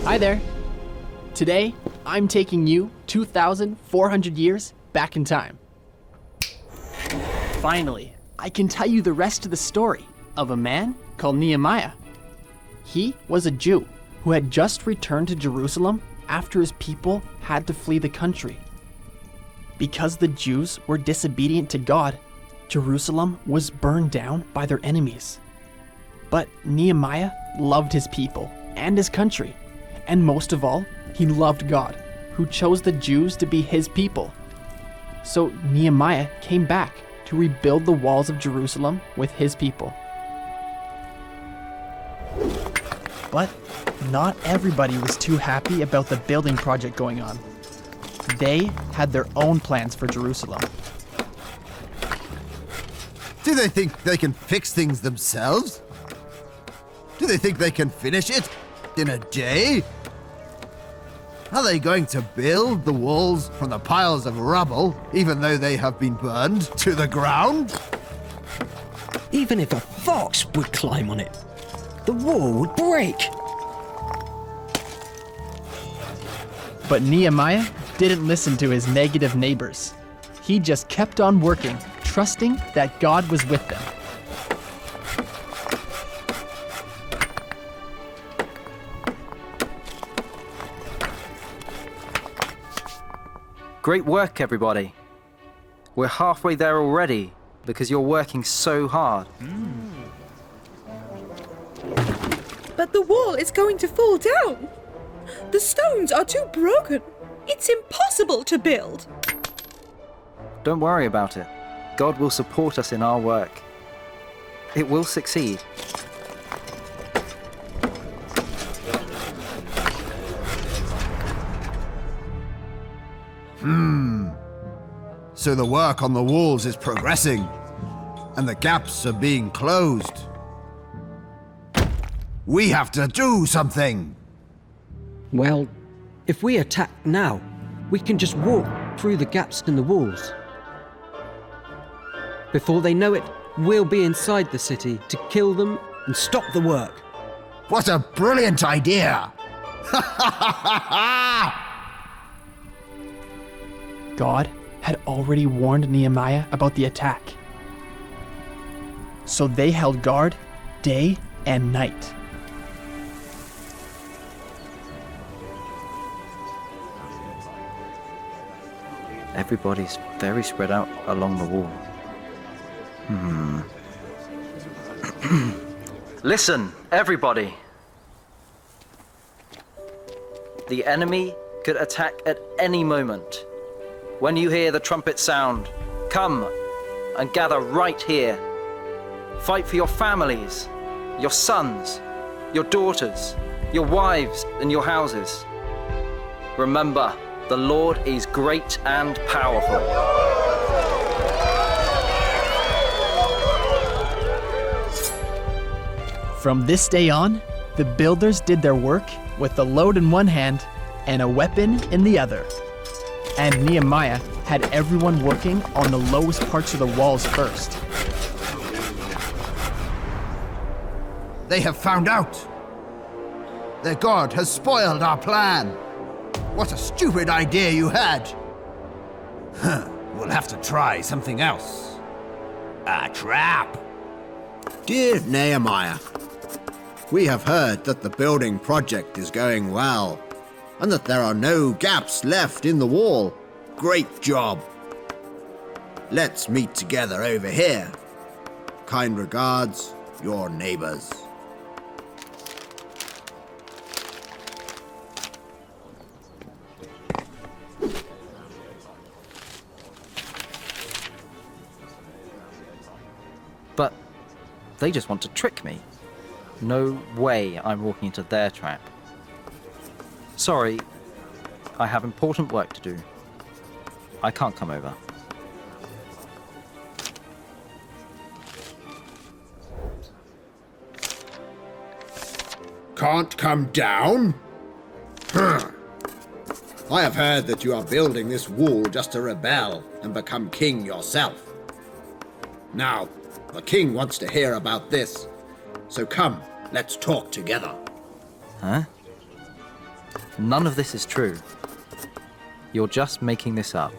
Hi there. Today, I'm taking you 2,400 years back in time. Finally, I can tell you the rest of the story of a man called Nehemiah. He was a Jew who had just returned to Jerusalem after his people had to flee the country. Because the Jews were disobedient to God, Jerusalem was burned down by their enemies. But Nehemiah loved his people and his country, and most of all, he loved God, who chose the Jews to be his people. So Nehemiah came back to rebuild the walls of Jerusalem with his people. But not everybody was too happy about the building project going on. They had their own plans for Jerusalem. Do they think they can fix things themselves? Do they think they can finish it in a day? Are they going to build the walls from the piles of rubble, even though they have been burned to the ground? Even if a fox would climb on it, the wall would break. But Nehemiah didn't listen to his negative neighbors. He just kept on working, trusting that God was with them. Great work, everybody. We're halfway there already because you're working so hard. But the wall is going to fall down. The stones are too broken. It's impossible to build. Don't worry about it. God will support us in our work. It will succeed. So the work on the walls is progressing, and the gaps are being closed. We have to do something. Well, if we attack now, we can just walk through the gaps in the walls. Before they know it, we'll be inside the city to kill them and stop the work. What a brilliant idea! God had already warned Nehemiah about the attack. So they held guard day and night. Everybody's very spread out along the wall. Listen, everybody. The enemy could attack at any moment. When you hear the trumpet sound, come and gather right here. Fight for your families, your sons, your daughters, your wives, and your houses. Remember, the Lord is great and powerful. From this day on, the builders did their work with the load in one hand and a weapon in the other. And Nehemiah had everyone working on the lowest parts of the walls first. They have found out. Their God has spoiled our plan. What a stupid idea you had. We'll have to try something else. A trap. Dear Nehemiah, we have heard that the building project is going well, and that there are no gaps left in the wall. Great job. Let's meet together over here. Kind regards, your neighbors. But they just want to trick me. No way I'm walking into their trap. Sorry, I have important work to do. I can't come over. Can't come down? I have heard that you are building this wall just to rebel and become king yourself. Now, the king wants to hear about this. So come, let's talk together. Huh? None of this is true. You're just making this up.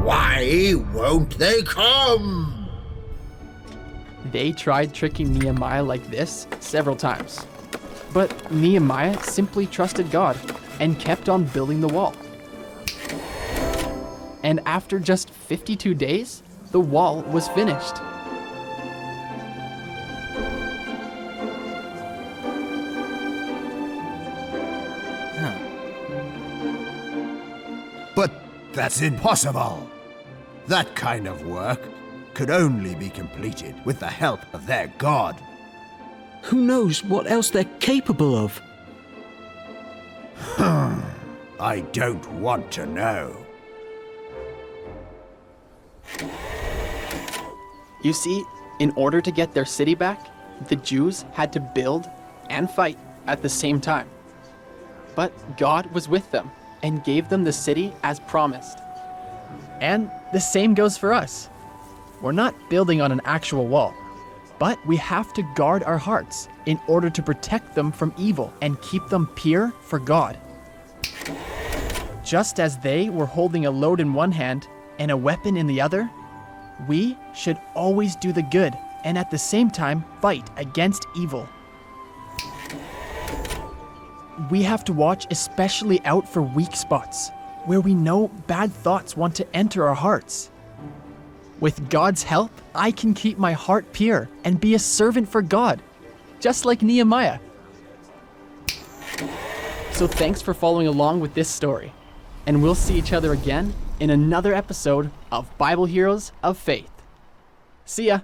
Why won't they come? They tried tricking Nehemiah like this several times. But Nehemiah simply trusted God and kept on building the wall. And after just 52 days, the wall was finished. But that's impossible. That kind of work could only be completed with the help of their God. Who knows what else they're capable of? I don't want to know. You see, in order to get their city back, the Jews had to build and fight at the same time. But God was with them and gave them the city as promised. And the same goes for us. We're not building on an actual wall, but we have to guard our hearts in order to protect them from evil and keep them pure for God. Just as they were holding a load in one hand and a weapon in the other, we should always do the good and at the same time fight against evil. We have to watch especially out for weak spots where we know bad thoughts want to enter our hearts. With God's help, I can keep my heart pure and be a servant for God, just like Nehemiah. So thanks for following along with this story, and we'll see each other again in another episode of Bible Heroes of Faith. See ya!